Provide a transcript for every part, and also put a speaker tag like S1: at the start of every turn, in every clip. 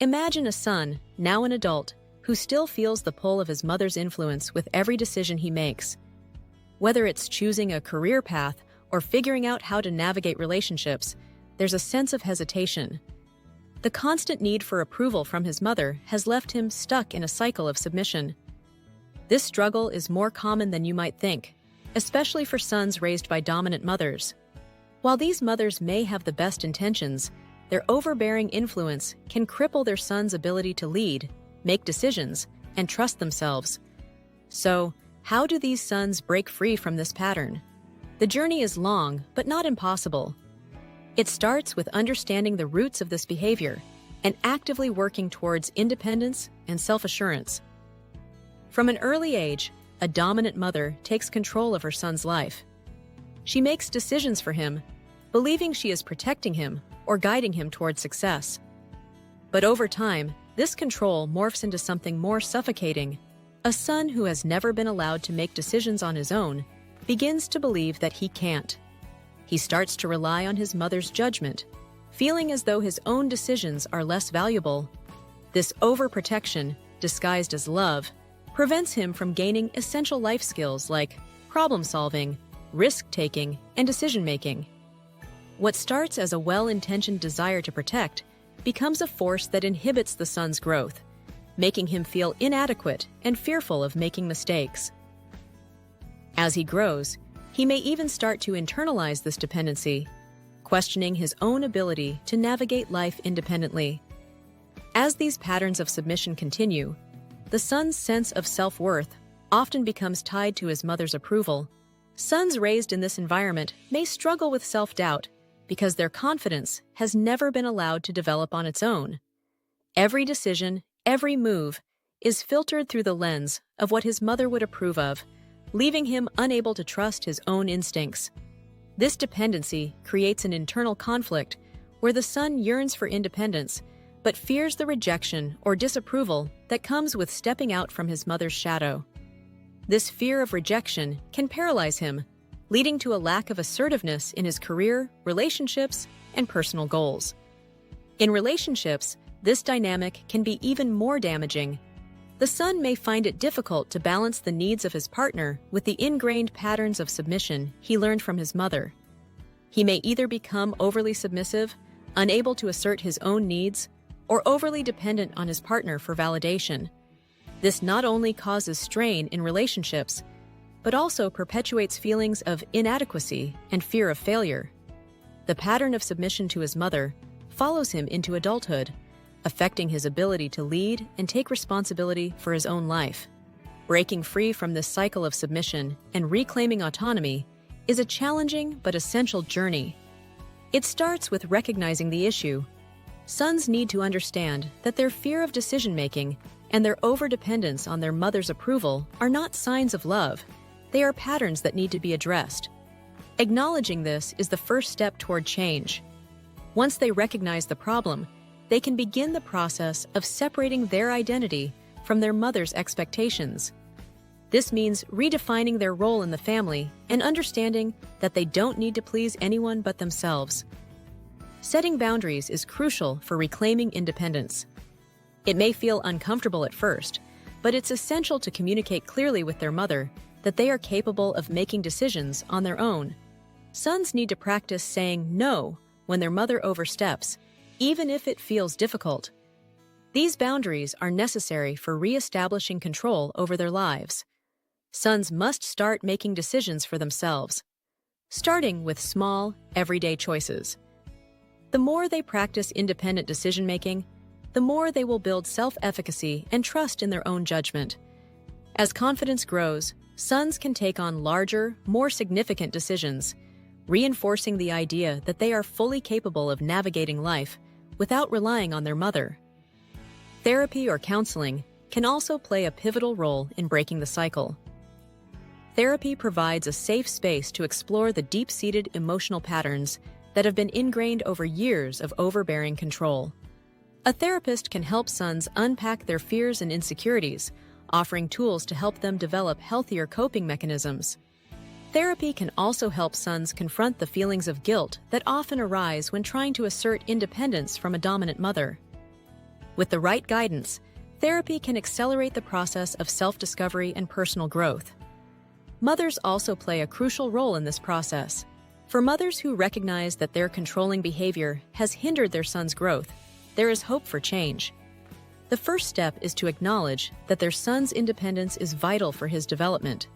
S1: Imagine a son, now an adult, who still feels the pull of his mother's influence with every decision he makes. Whether it's choosing a career path or figuring out how to navigate relationships, there's a sense of hesitation. The constant need for approval from his mother has left him stuck in a cycle of submission. This struggle is more common than you might think, especially for sons raised by dominant mothers. While these mothers may have the best intentions, their overbearing influence can cripple their sons' ability to lead, make decisions, and trust themselves. So, how do these sons break free from this pattern? The journey is long, but not impossible. It starts with understanding the roots of this behavior and actively working towards independence and self-assurance. From an early age, a dominant mother takes control of her son's life. She makes decisions for him, believing she is protecting him or guiding him toward success. But over time, this control morphs into something more suffocating. A son who has never been allowed to make decisions on his own begins to believe that he can't. He starts to rely on his mother's judgment, feeling as though his own decisions are less valuable. This overprotection, disguised as love, prevents him from gaining essential life skills like problem-solving, risk-taking, and decision-making. What starts as a well-intentioned desire to protect becomes a force that inhibits the son's growth, making him feel inadequate and fearful of making mistakes. As he grows, he may even start to internalize this dependency, questioning his own ability to navigate life independently. As these patterns of submission continue, the son's sense of self-worth often becomes tied to his mother's approval. Sons raised in this environment may struggle with self-doubt because their confidence has never been allowed to develop on its own. Every decision, every move, is filtered through the lens of what his mother would approve of, leaving him unable to trust his own instincts. This dependency creates an internal conflict where the son yearns for independence but fears the rejection or disapproval that comes with stepping out from his mother's shadow. This fear of rejection can paralyze him, leading to a lack of assertiveness in his career, relationships, and personal goals. In relationships, this dynamic can be even more damaging. The son may find it difficult to balance the needs of his partner with the ingrained patterns of submission he learned from his mother. He may either become overly submissive, unable to assert his own needs, or overly dependent on his partner for validation. This not only causes strain in relationships, but also perpetuates feelings of inadequacy and fear of failure. The pattern of submission to his mother follows him into adulthood, affecting his ability to lead and take responsibility for his own life. Breaking free from this cycle of submission and reclaiming autonomy is a challenging but essential journey. It starts with recognizing the issue. Sons need to understand that their fear of decision-making and their overdependence on their mother's approval are not signs of love. They are patterns that need to be addressed. Acknowledging this is the first step toward change. Once they recognize the problem, they can begin the process of separating their identity from their mother's expectations. This means redefining their role in the family and understanding that they don't need to please anyone but themselves. Setting boundaries is crucial for reclaiming independence. It may feel uncomfortable at first, but it's essential to communicate clearly with their mother that they are capable of making decisions on their own. Sons need to practice saying no when their mother oversteps, even if it feels difficult. These boundaries are necessary for re-establishing control over their lives. Sons must start making decisions for themselves, starting with small, everyday choices. The more they practice independent decision-making, the more they will build self-efficacy and trust in their own judgment. As confidence grows, sons can take on larger, more significant decisions, reinforcing the idea that they are fully capable of navigating life without relying on their mother. Therapy or counseling can also play a pivotal role in breaking the cycle. Therapy provides a safe space to explore the deep-seated emotional patterns that have been ingrained over years of overbearing control. A therapist can help sons unpack their fears and insecurities, offering tools to help them develop healthier coping mechanisms. Therapy can also help sons confront the feelings of guilt that often arise when trying to assert independence from a dominant mother. With the right guidance, therapy can accelerate the process of self-discovery and personal growth. Mothers also play a crucial role in this process. For mothers who recognize that their controlling behavior has hindered their son's growth, there is hope for change. The first step is to acknowledge that their son's independence is vital for his development.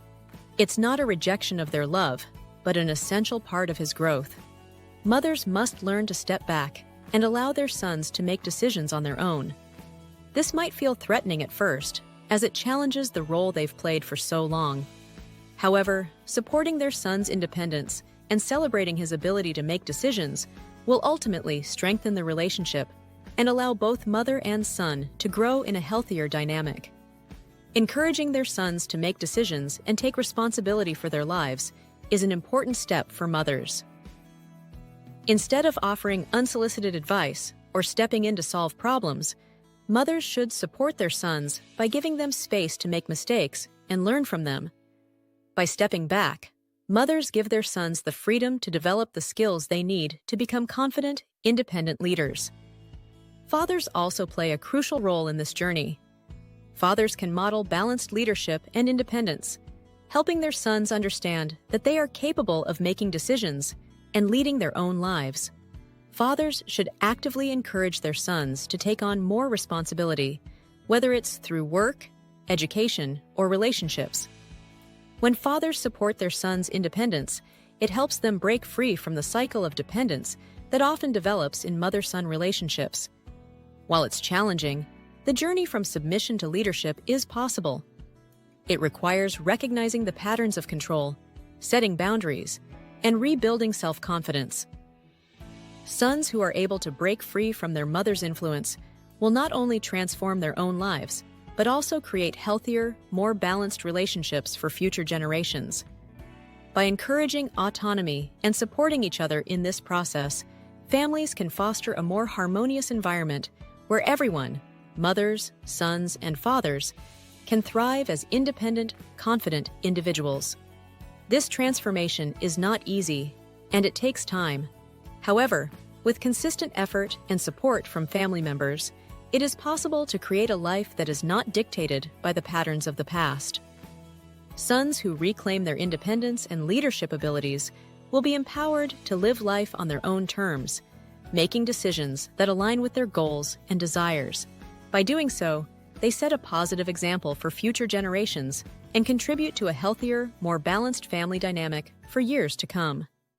S1: It's not a rejection of their love, but an essential part of his growth. Mothers must learn to step back and allow their sons to make decisions on their own. This might feel threatening at first, as it challenges the role they've played for so long. However, supporting their son's independence and celebrating his ability to make decisions will ultimately strengthen the relationship and allow both mother and son to grow in a healthier dynamic. Encouraging their sons to make decisions and take responsibility for their lives is an important step for mothers. Instead of offering unsolicited advice or stepping in to solve problems, mothers should support their sons by giving them space to make mistakes and learn from them. By stepping back, mothers give their sons the freedom to develop the skills they need to become confident, independent leaders. Fathers also play a crucial role in this journey. Fathers can model balanced leadership and independence, helping their sons understand that they are capable of making decisions and leading their own lives. Fathers should actively encourage their sons to take on more responsibility, whether it's through work, education, or relationships. When fathers support their sons' independence, it helps them break free from the cycle of dependence that often develops in mother-son relationships. While it's challenging, the journey from submission to leadership is possible. It requires recognizing the patterns of control, setting boundaries, and rebuilding self-confidence. Sons who are able to break free from their mother's influence will not only transform their own lives, but also create healthier, more balanced relationships for future generations. By encouraging autonomy and supporting each other in this process, families can foster a more harmonious environment where everyone, mothers, sons, and fathers, can thrive as independent, confident individuals. This transformation is not easy, and it takes time. However, with consistent effort and support from family members, it is possible to create a life that is not dictated by the patterns of the past. Sons who reclaim their independence and leadership abilities will be empowered to live life on their own terms, making decisions that align with their goals and desires. By doing so, they set a positive example for future generations and contribute to a healthier, more balanced family dynamic for years to come.